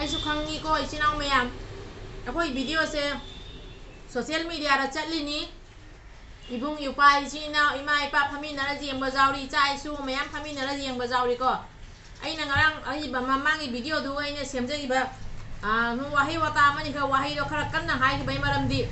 ꯑꯩꯁꯨ ꯈꯪꯉꯤꯀꯣ ꯏꯆꯤꯟ ꯏꯅꯥꯎ ꯃꯌꯥꯝ ꯑꯩꯈꯣꯏ ꯚꯤꯗꯤꯑꯣꯁꯦ ꯁꯣꯁꯤꯌꯦꯜ ꯃꯤꯗꯤꯌꯥꯗ ꯆꯠꯂꯤꯅꯤ ꯏꯕꯨꯡ ꯏꯄ꯭ꯋꯥ ꯏꯆꯤꯟ ꯏꯅꯥꯎ ꯏꯃꯥ ꯏꯄꯥ ꯐꯝꯃꯤꯟꯅꯔ ꯌꯦꯡꯕ ꯌꯥꯎꯔꯤ ꯏꯆꯥ ꯏꯁꯨ ꯃꯌꯥꯝ ꯐꯝꯃꯤꯟꯅꯔ ꯌꯦꯡꯕ ꯌꯥꯎꯔꯤꯀꯣ ꯑꯩꯅ ꯉꯔꯥꯡ ꯑꯩꯕ ꯃꯃꯥꯡꯒꯤ ꯚꯤꯗꯤꯑꯣꯗꯨ ꯑꯩꯅ ꯁꯦꯝꯖꯈꯤꯕ ꯋꯥꯍꯩ ꯋꯥꯇꯥ ꯑꯃꯅꯤ ꯈꯔ ꯋꯥꯍꯩꯗꯣ ꯈꯔ ꯀꯟꯅ ꯍꯥꯏꯈꯤꯕꯒꯤ ꯃꯔꯝꯗꯤ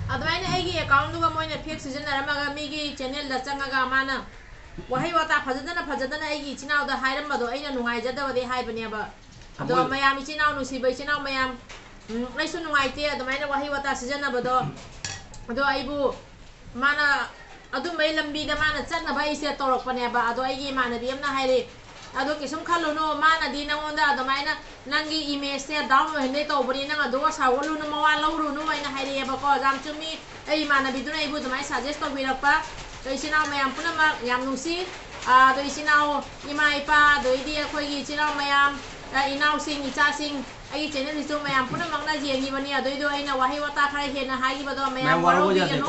ꯑꯗꯨꯃꯥꯏꯅ ꯑꯩꯒꯤ ꯑꯦꯀꯥꯎꯟꯗꯨꯒ ꯃꯣꯏꯅ ꯐꯦꯛ ꯁꯤꯖꯤꯟꯅꯔꯝꯃꯒ ꯃꯤꯒꯤ ꯆꯦꯅꯦꯜꯗ ꯆꯪꯉꯒ ꯃꯥꯅ ꯋꯥꯍꯩ ꯋꯥꯇꯥ ꯐꯖꯗꯅ ꯑꯩꯒꯤ ꯏꯆꯤꯟ ꯏꯅꯥꯎꯗ ꯍꯥꯏꯔꯝꯕꯗꯣ ꯑꯩꯅ ꯅꯨꯡꯉꯥꯏꯖꯗꯕꯗꯤ ꯍꯥꯏꯕꯅꯦꯕ ꯑꯗꯣ ꯃꯌꯥꯝ ꯏꯆꯤꯟ ꯏꯅꯥꯎ ꯅꯨꯡꯁꯤꯕ ꯏꯆꯤꯟ ꯏꯅꯥꯎ ꯃꯌꯥꯝ ꯑꯩꯁꯨ ꯅꯨꯡꯉꯥꯏꯇꯦ ꯑꯗꯨꯃꯥꯏꯅ ꯋꯥꯍꯩ ꯋꯥꯇꯥ ꯁꯤꯖꯤꯟꯅꯕꯗꯣ ꯑꯗꯣ ꯑꯩꯕꯨ ꯃꯥꯅ ꯑꯗꯨꯝꯕꯩ ꯂꯝꯕꯤꯗ ꯃꯥꯅ ꯆꯠꯅꯕ ꯑꯩꯁꯦ ꯇꯧꯔꯛꯄꯅꯦꯕ ꯑꯗꯣ ꯑꯩꯒꯤ ꯏꯃꯥꯟꯅꯕꯤ ꯑꯃꯅ ꯍꯥꯏꯔꯤ ꯑꯗꯣ ꯀꯩꯁꯨꯝ ꯈꯜꯂꯨꯅꯨ ꯃꯥꯅꯗꯤ ꯅꯪꯉꯣꯟꯗ ꯑꯗꯨꯃꯥꯏꯅ ꯅꯪꯒꯤ ꯏꯃꯦꯖꯁꯦ ꯗꯥꯎꯟ ꯑꯣꯏꯍꯟꯗꯦ ꯇꯧꯕꯅꯤ ꯅꯪ ꯑꯗꯨꯒ ꯁꯥꯎꯒꯠꯂꯨꯅꯨ ꯃꯋꯥ ꯂꯧꯔꯨꯅꯨ ꯍꯥꯏꯅ ꯍꯥꯏꯔꯛꯑꯦꯕꯀꯣ ꯌꯥꯝ ꯆꯨꯝꯃꯤ ꯑꯩ ꯏꯃꯥꯟꯅꯕꯤꯗꯨꯅ ꯑꯩꯕꯨ ꯑꯗꯨꯃꯥꯏꯅ ꯁꯖꯦꯁ ꯇꯧꯕꯤꯔꯛꯄ ꯑꯗꯣ ꯏꯆꯤꯟ ꯏꯅꯥꯎ ꯃꯌꯥꯝ ꯄꯨꯝꯅꯃꯛ ꯌꯥꯝ ꯅꯨꯡꯁꯤ ꯑꯗꯣ ꯏꯆꯤꯟ ꯏꯅꯥꯎ ꯏꯃꯥ ꯏꯄꯥ ꯑꯗꯩꯗꯤ ꯑꯩꯈꯣꯏꯒꯤ ꯏꯆꯤꯟ ꯏꯅꯥꯎ ꯃꯌꯥꯝ ꯏꯅꯥꯎꯁꯤꯡ ꯏꯆꯥꯁꯤꯡ ꯑꯩꯒꯤ ꯆꯦꯅꯦꯜꯁꯤꯁꯨ ꯃꯌꯥꯝ ꯄꯨꯝꯅꯃꯛꯅ ꯌꯦꯡꯉꯤꯕꯅꯤ ꯑꯗꯨꯏꯗꯣ ꯑꯩꯅ ꯋꯥꯍꯩ ꯋꯥꯇꯥ ꯈꯔ ꯍꯦꯟꯅ ꯍꯥꯏꯈꯤꯕꯗꯣ ꯃꯌꯥꯝ ꯋꯥꯔꯧꯕꯤꯒꯅꯨ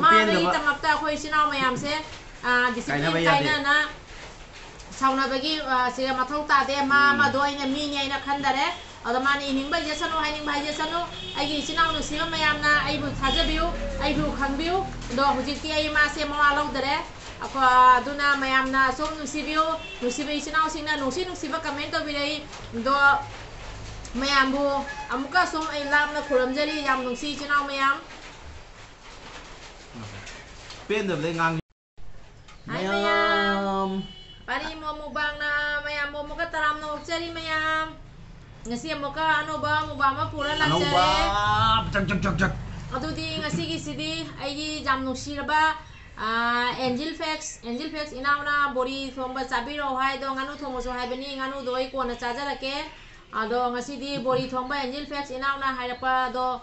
ꯃꯥꯒꯤꯗꯃꯛꯇ ꯑꯩꯈꯣꯏ ꯏꯆꯤꯟ ꯏꯅꯥꯎ ꯃꯌꯥꯝꯁꯦ ꯗꯤꯁꯤꯄ꯭ꯂꯤꯟ ꯀꯥꯏꯅꯅ ꯁꯥꯎꯅꯕꯒꯤ ꯁꯤꯗ ꯃꯊꯧ ꯇꯥꯗꯦ ꯃꯥ ꯑꯃꯗꯣ ꯑꯩꯅ ꯃꯤꯅꯤ ꯑꯩꯅ ꯈꯟꯗꯔꯦ ꯑꯗꯣ ꯃꯥꯅ ꯏꯅꯤꯡꯕ ꯍꯥꯏꯖꯁꯅꯨ ꯍꯥꯏꯅꯤꯡꯕ ꯍꯥꯏꯖꯁꯅꯨ ꯑꯩꯒꯤ ꯏꯆꯤꯟ ꯏꯅꯥꯎ ꯅꯨꯡꯁꯤꯕ ꯃꯌꯥꯝꯅ ꯑꯩꯕꯨ ꯊꯥꯖꯕꯤꯌꯨ ꯑꯩꯕꯨ ꯈꯪꯕꯤꯌꯨ ꯑꯗꯣ ꯍꯧꯖꯤꯛꯇꯤ ꯑꯩ ꯃꯥꯁꯦ ꯃꯋꯥ ꯂꯧꯗꯔꯦ ꯑꯗꯨꯅ ꯃꯌꯥꯝꯅ ꯁꯨꯝ ꯅꯨꯡꯁꯤꯕꯤꯌꯨ ꯅꯨꯡꯁꯤꯕ ꯏꯆꯤꯟ ꯏꯅꯥꯎꯁꯤꯡꯅ ꯅꯨꯡꯁꯤꯕ ꯀꯃꯦꯟ ꯇꯧꯕꯤꯔꯛꯏ ꯑꯗꯣ ꯃꯌꯥꯝꯕꯨ ꯑꯃꯨꯛꯀ ꯁꯨꯝ ꯑꯩ ꯂꯥꯞꯅ ꯈꯨꯔꯨꯝꯖꯔꯤ ꯌꯥꯝ ꯅꯨꯡꯁꯤ ꯏꯆꯤꯟ ꯏꯅꯥꯎ ꯃꯌꯥꯝ ꯄꯦꯟꯗꯕꯗꯩ ꯉꯥꯡ ꯃꯌꯥꯝ ꯄꯥꯔꯤ ꯃꯨꯛꯕꯥꯡꯅ ꯃꯌꯥꯝ ꯑꯃꯨꯛꯀ ꯇꯔꯥꯝꯅ ꯑꯣꯛꯆꯔꯤ ꯃꯌꯥꯝ ngasi amuka anuba mubama pura lakjare adudi ngasigi sidi aigi jam nusiraba angel fax inauna bori thomba chabiro hai do nganu thomoso haibani nganu doi kona chajarake ado ngasidi bori thomba angel fax inauna hairapa do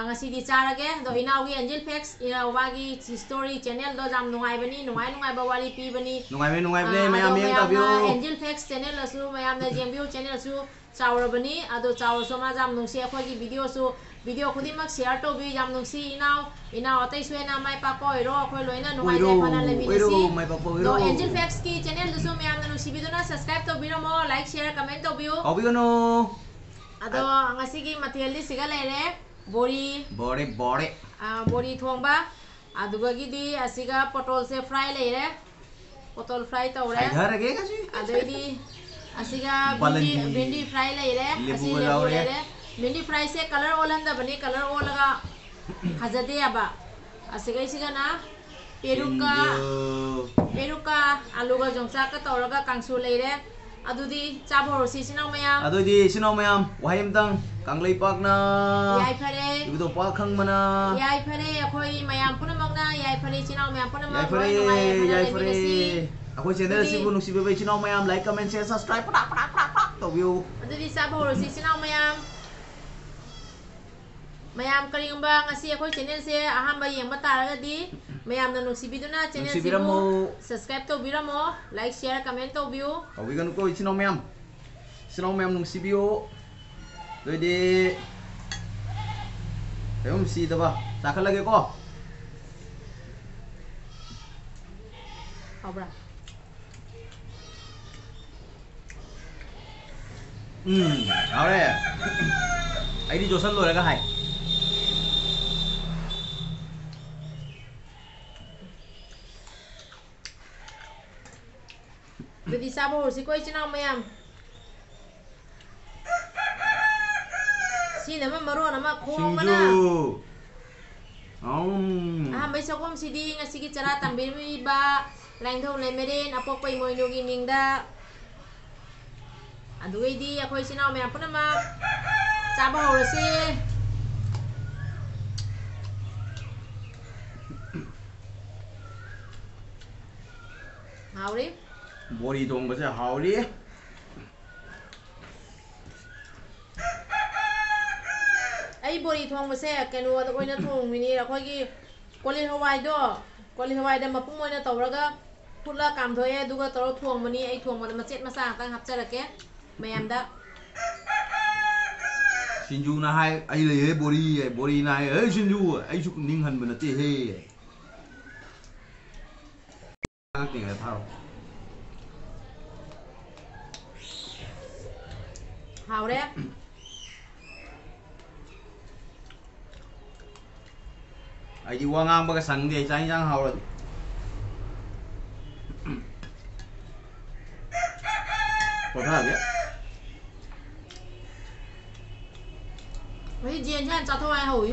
ngasidi charage do inaugi angel fax inawagi story channel do jam nungai ba wari pi bani nungai bane mayam yeng tabyo angel fax channel asu mayam na jembio channel asu चावरबनी अदो चावर सोमा जाम नुसी अखोगी video खुदिमक share तोबी जाम नुसी इनाव अतै सुएना my पाको इरो अखोय लोइना नुगाय जाय फना लेमिनसी दो Angel Facts की channel दुसु मयाम नुसी बिदुना सब्सक्राइब तोबिरमो लाइक शेयर कमेंट तोबियो अबिगनो अदो ngasi मथेलदि सिगा लेरे बोरी थोंबा अदुगगिदि असिगा पटोल से फ्राई लेरे पटोल फ्राई तौरे अदोइदि असिगा भिंडी फ्राई लेरे असि लेबू लेरे भिंडी फ्राई से कलर ओलंदा बनी कलर ओलगा खजदे अबा असिगा इसिगाना पेरुका आलूगा जोंचा का तौरगा कांसु लेरे अदुदी चाबोरसी सिनाव मयाम वाहिमतंग कांगलै पाकना याय फरे इबदो पाक खंगमना याय फरे अखोई मयाम पुनमगना याय फरे सिनाव मयाम पुनमग याय फरे अखोई चैनल सिबु नुसिबे बै सिनाव मयाम लाइक कमेंट शेयर सब्सक्राइब पड़ा तोबियो अदुदी चाबोरसी सिनाव मयाम करिंबा ngasi अखोई चैनल से अहम येंबा तारगदी मयामना नुसिबिदुना चैनल सिबु सब्सक्राइब तोबिरमो लाइक शेयर कमेंट तोबियो तोबिगनु को सिनाव मयाम नुसिबियो दोइदि तेम सीदबा ताखलगे को हाब्रा आरे आइदी जोसन लोरेगा हाय दुदी चाबोरसी कोई चिनाव मयाम सिनमा मरोन मा खोंगना बै सगोम सिदी ngasi चरा तंबिरबा लाइंधौ लेमेरेन अपोपै मोइनोगी निंगदा अदुइदी अखोई सिनाव मयाम पुनमा चाबा हौरसे हाउरी बोरी दोंगसे हाउरी आई बोरी थोंगबसे केनो अद ओइना थोंमिनी अखोगी कोली हवाइदो मपुंग ओइना तौरगा फुला कामधोए दुगा तौर थोंबनी आई थोंबदा मचेत मसा तंग हपचरके मयामदा सिंजू ना हाय आई ले बोरी ना हाय ए सिंजू आई सु निंग हन बनते हे तिंग थारो Haure. Ai đi qua ngang cái sẵn thì tránh răng hầu rồi. Có thật đấy. Mấy chiên chứ cho thôi ai hủi.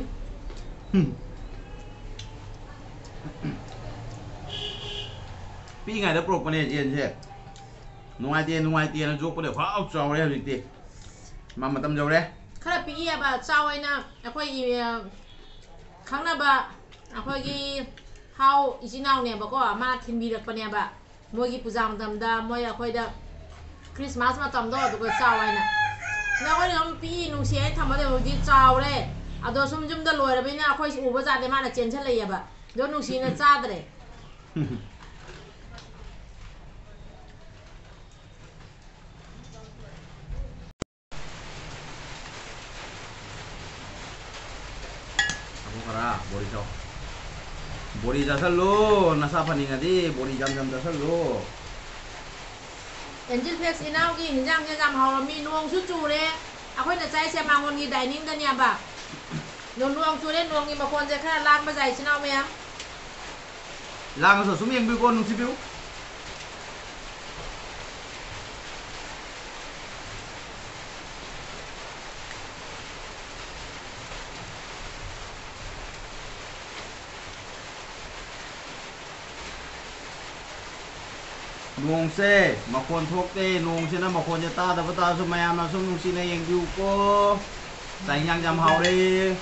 Pi ngày đó pro con này chiên chứ. Ngoài tiền nó giúp có được khóa ốc trâu đấy hả chị. Mà tâm dầu đấy. ขณะปีบะเจ้าไอ้นะค่อยครั้งนั้นบะค่อยเฮาอีจินเอาเนี่ยบอกว่ามาทินบีเด็กปะเนี่ยบะมวยปูจามตำดามวยค่อยได้คริสต์มาสมาตำดอตัวเจ้าไอ้น่ะแล้วก็น้องปีนุ่งเสียทำมาเดี๋ยวที่เจ้าเลยเอาตัวซุ่มจุ่มตะลอยแล้วไปเนี่ยค่อยอุปจารได้มาละเจนเฉลี่ยบะเดี๋ยวนุ่งเสียน่ะจ้าเลย Aku kara bori jauh. Bori jasa lo, nasa paning adi bori jam jasa lo. เอ็นจิลเพล็กซ์อีน่ากี่หินจำจำเฮามีนวงชุดจูเลยเอาค่อยน่ะใจเสียมาคนกี่ไดนิ่งกันเนี่ยบะนวงจูเล่นนวงกี่มาคนจะแค่ล้างมาใจชินเอาไหมอ่ะ Lang so sumi yang biu kon nung sibiu. Nung se, makon thok te, nung se na makon jata, dapat tahu semayam langsung nung sini yang biu ko. Sayang yang jam hau deh.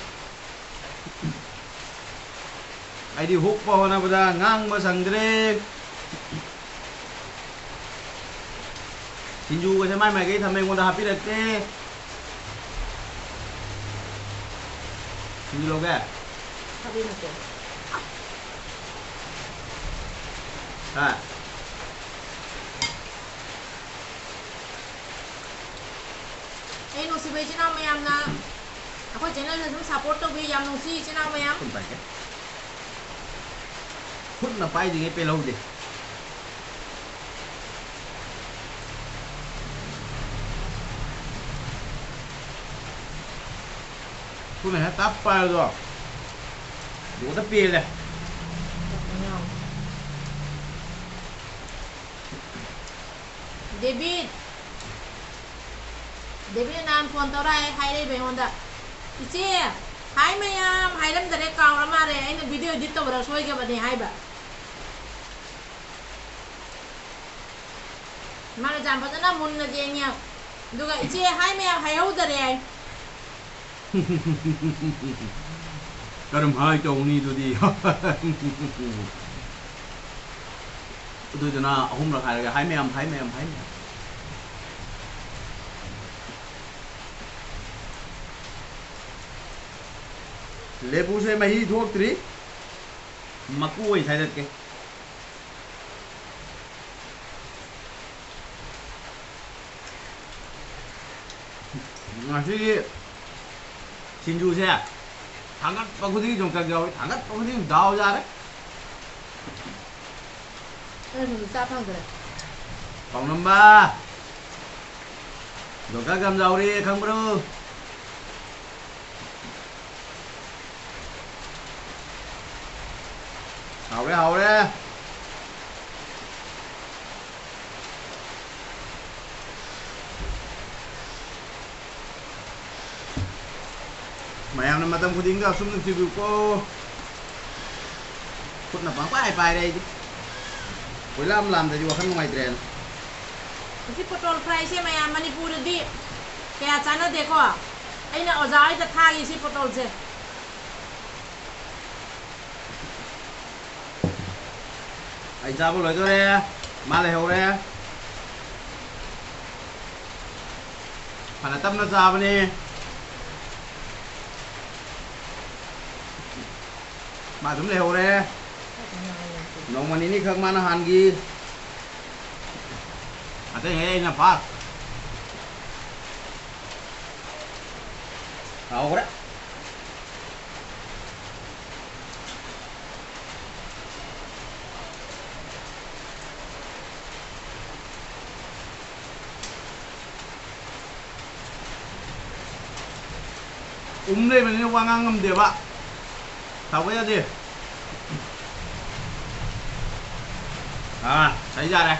Ai đi hút vào na bada ngang mà sang dire. Sinju cái mai mày cái thằng mình còn happy được thế. Sinju lo cái. Happy được rồi. À. Ê nó xí bây chứ nào mày ăn na. Aku channel là chúng support tôi bây giờ nó xí chứ nào mày ăn. Không phải cái. Hút là phải gì cái pê lâu gì. Hút này hết táp phải rồi. Đủ táp pê này. David นานควรตัวไรใครได้ไปคนละอีเจ้หายไม่ยามหายแล้วมันจะได้กล่าวแล้วมาเลยไอ้เนี่ยวิดีโอดิจิตอลเราช่วยกันแบบนี้หายแบบมาเลยจำเพราะฉะนั้นมุนนะเจเนี่ยดูกับอีเจ้หายไม่ยามหายเอาแต่เลย Kadam hai chong ni tu đi. Tôi cho nó hôm là khai hai mấy em. Lebu se mahi thuốc tri maku ai sai cái ngasih Sinju se thangkat pagudi jong kag jaw thangkat pagudi daw ja đấy. mình sao thằng rồi Phòng number 3 rồi các gam dầu đi không bro. Hầu đấy. Mày em nó mà tâm có tiếng cao xuống được chịu cô. Phút là bắn quá bài đây chứ. Cuối làm thì vừa khăn ngoài trền.ที่ปตทไพรใช่ไหมมันนี่พูดดีแกอาจารย์น่ะเด็กก็ไอ้เนี่ยเอาใจจะทายอีสิปตทใช่ Ai sao có lời tôi đây. Mà lại hầu đây. Phải là tâm nó ra bên đi. Mà chúng lại hầu đây. Nông mà ní khắc mà nó hàn ghi. À thế này là phát. Hầu đấy. ꯂꯩꯕꯅꯤꯅ ꯋꯥ ꯉꯥꯡ ꯉꯝꯗꯦꯕ ꯊꯥꯕ ꯌꯥꯗꯦ ꯁꯩ ꯌꯥꯔꯦ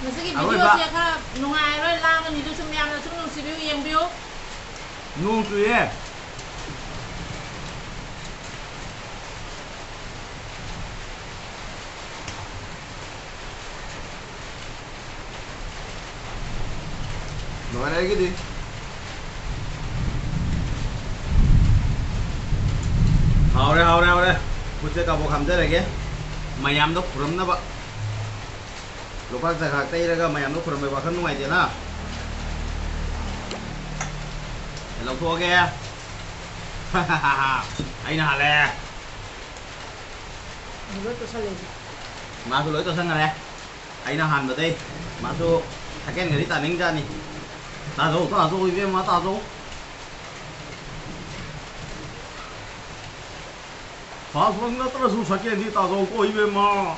ꯉꯁꯤꯒꯤ ꯚꯤꯗꯤꯑꯣꯁꯦ ꯈꯔ ꯅꯨꯡꯉꯥꯏꯔꯣꯏ ꯂꯥꯡꯒꯅꯤ ꯑꯗꯨꯁꯨ ꯃꯌꯥꯝꯅ ꯁꯨꯝ ꯅꯨꯡꯁꯤꯕꯤꯌꯨ ꯌꯦꯡꯕꯤꯌꯨ ꯅꯣꯡ ꯆꯨꯏꯌꯦ ꯂꯣꯏꯔꯦ ꯑꯩꯒꯤꯗꯤ ꯍꯥꯎꯔꯦ ꯈꯨꯠꯁꯦ ꯀꯥꯕꯣꯛ ꯍꯥꯝꯖꯔꯒꯦ ꯃꯌꯥꯝꯗꯣ ꯈꯨꯔꯝꯅꯕ ꯂꯨꯄꯥ ꯆꯥꯛ ꯇꯩꯔꯒ ꯃꯌꯥꯝꯗꯣ ꯈꯨꯔꯝꯕꯩ ꯋꯥꯈꯜ ꯅꯨꯡꯉꯥꯏꯇꯦꯅ ꯂꯧꯊꯣꯛꯑꯒꯦ ꯑꯩꯅ ꯍꯥꯜꯂꯦ 마수 lưỡi tôi sang rồi ấy nó hàn vào đây 마수 타겐 người đi tàn ninh ra nè ta rồi với má ta rồi phá xuống nó tôi xuống sạch đi ta rồi coi với má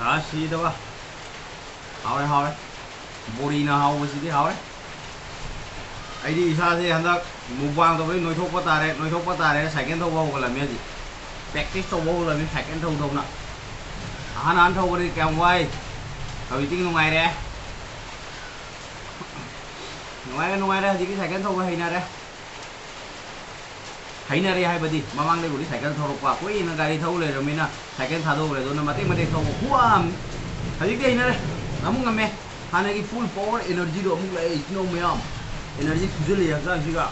à xí đâu à hao đấy body nào hao mà xí đi hao đấy ấy đi xa thế hắn ta mù vàng tôi với nói thuốc bắt ta đấy sạch cái thâu bao là咩gì practice thâu bao là mình sạch cái thâu nè hắn thâu đi kèm quay rồi tiếng ngoài đây ngoài đây thì cái sạch cái thâu hay nè đây thấy nè đây hay bật đi mà mang đây của đi sạch cái thâu qua quấy nó gài đi thâuเลยrồi mình nè sạch cái thâu rồi nó mà tiếng mà đây thâu quá thấy cái này đây nó muốn ngâm mẹ hắn này cái full power energy độ muốn lại nó mới không energy cứ liền ra chứ cả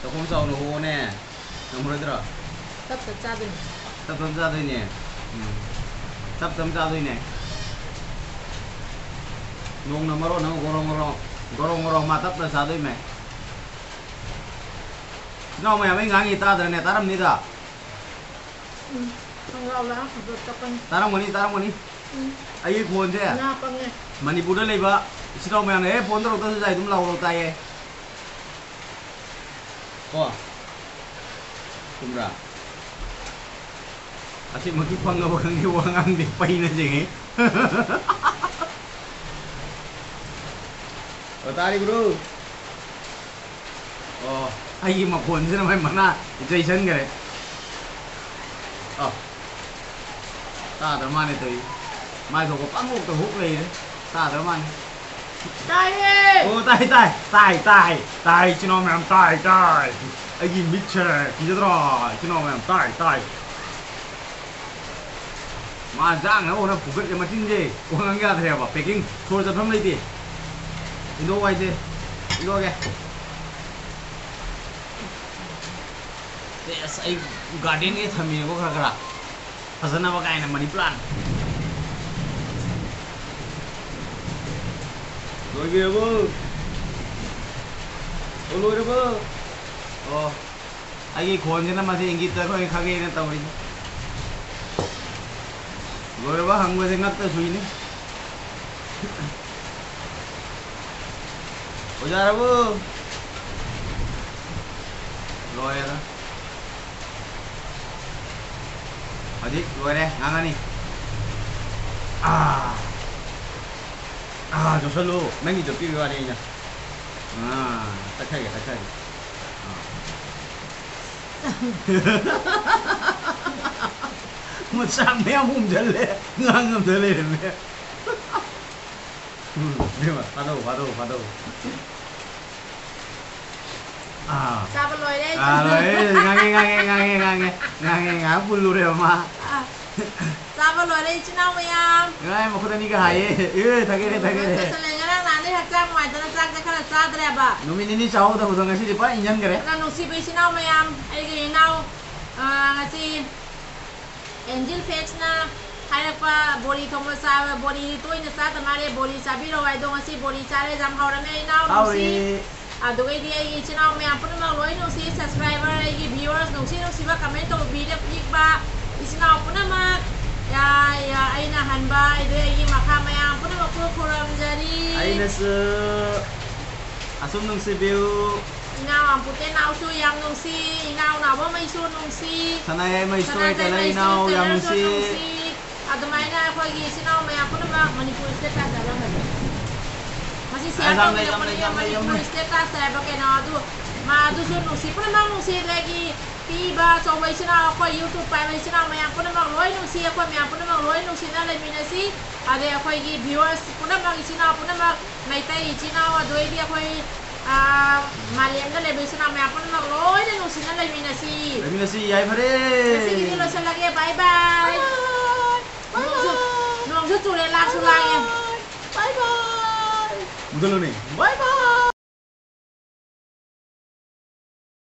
tao không sao nó hô nè không rồi đó tập ra đây nè tập ra đây nè nung nó maro nó gorong mà tập ra đây mày nó mày mấy ngang gì ta rồi nè ta làm gì đó ta làm gì ai phone thế Manipur đây ba xin đâu mày này phone đâu tao dạy chúng lâu tay có không ra asyik maki pangga bakang di wangang di pain aja nih tadi bro oh ai mà phone sih namanya mana Jason kare oh ta teman itu mai rồi có pangguk tuh huk lagi ta teman tai chino mem tai ai gin bicara kita terus chino mem tai mà giang nó nó phụ cận cho mà tin gì uang ang gà theo bảo packing thôi cho thấm lấy đi Indo quay gì Indo kìa để say garden cái thằng mình có khá khá thật ra cái này money plant rồi kìa bơ lôi đó bơ anh ấy khôn chứ nó mà thì anh kita có khá ghê nên tao đi rồi bác hàng người thì ngắt tới suy ní ôi ra đâu bơ rồi đó ở đi rồi đây ngang đi 저 설로 맹기 좀 비벼야 되냐 딱하게 뭐 쌍매야 몸절래 응앙음 절래네 내가 받아 sao lôi đấy ngang ngã phun lù đều mà sao lôi đấy chứ nào mày à ngay mà không 니가 하예 타게래 그냥 나한테 학장 뭐 있잖아 짝짝 하나 싸더래 봐 노미니니 싸우다 보던 것이 봐 인연 그래 나 농시비 시나오 mày 이게 나오 같이 엔젤 페이지나 하이락과 보리 통로사 보리 또이는 싸다 말에 보리 사비로 와이도 같이 보리 차례 잠 하오라네 나오 농시 ꯑꯗꯨꯒꯩꯗꯤ ꯑꯩꯒꯤ ꯏꯆꯤꯟ ꯏꯅꯥꯎ ꯃꯌꯥꯝ ꯄꯨꯝꯅꯃꯛ ꯂꯣꯏ ꯅꯨꯡꯁꯤ subscriber ꯑꯩꯒꯤ ꯚꯤꯌꯨꯋꯔꯁ ꯅꯨꯡꯁꯤꯕ ꯀꯃꯦꯟ ꯇꯧꯕ ꯚꯤꯗꯤꯑꯣ ꯌꯦꯡꯕ ꯏꯆꯤꯟ ꯏꯅꯥꯎ ꯄꯨꯝꯅꯃꯛ ꯑꯩꯅ ꯍꯟꯕ ꯑꯩꯒꯤ ꯃꯈꯥ ꯃꯌꯥꯝ 푸르먹고 보람자리 아이네스 아숨 능시뷰 이나우 안 putte nau su yang nungsi inau na wa mai su nungsi 사나이 마이스토이 달라이 나오 양시 ꯑꯗꯨꯃꯥꯏꯅ ꯑꯩꯈꯣꯏꯒꯤ ꯏꯆꯤꯜ ꯏꯅꯥꯎ ꯃꯌꯥꯝ ꯄꯨꯝꯅꯃꯛ ꯃꯅꯤꯄꯨꯔ ꯏꯁꯇꯦꯠ ꯀꯥꯁꯇ ꯍꯥꯏꯕ ꯃꯁꯤ ꯁꯤꯌꯥꯔ ꯇꯧꯕꯤꯔꯛꯄꯅꯤ ꯃꯅꯤꯄꯨꯔ ꯏꯁꯇꯦꯠ ꯀꯥꯁꯇ ꯍꯥꯏꯕ ꯀꯩꯅꯣ ꯑꯗꯨ ꯃꯥꯗꯨꯁꯨ ꯅꯨꯡꯁꯤ ꯄꯨꯝꯅꯃꯛ ꯅꯨꯡꯁꯤ ꯑꯗꯒꯤ ꯄꯤꯕ ꯑꯆꯧꯕ ꯏꯆꯤꯜ ꯏꯅꯥꯎ ꯑꯩꯈꯣꯏ ꯌꯨꯇ꯭ꯌꯨꯕ ꯄꯥꯏꯕ ꯏꯆꯤꯜ ꯏꯅꯥꯎ ꯃꯌꯥꯝ ꯄꯨꯝꯅꯃꯛ ꯂꯣꯏ ꯅꯨꯡꯁꯤ ꯑꯩꯈꯣꯏ ꯃꯌꯥꯝ ꯄꯨꯝꯅꯃꯛ ꯂꯣꯏ ꯅꯨꯡꯁꯤꯅ ꯂꯩꯃꯤꯟꯅꯁꯤ ꯑꯗꯩ ꯑꯩꯈꯣꯏꯒꯤ ꯚꯤꯌꯨꯋꯔꯁ ꯄꯨꯝꯅꯃꯛ ꯏꯆꯤꯜ ꯏꯅꯥꯎ ꯄꯨꯝꯅꯃꯛ ꯃꯩꯇꯩ ꯏꯆꯤꯜ ꯏꯅꯥꯎ ꯑꯗꯩꯗꯤ ꯑꯩꯈꯣꯏ 마리엠도 레벨스나 매번만 로이는 오시는 레미나시 레미나시 야이파레 시기들 로살라게 바이바이 농수 쪼레 락술라게 바이바이 무들로니 바이바이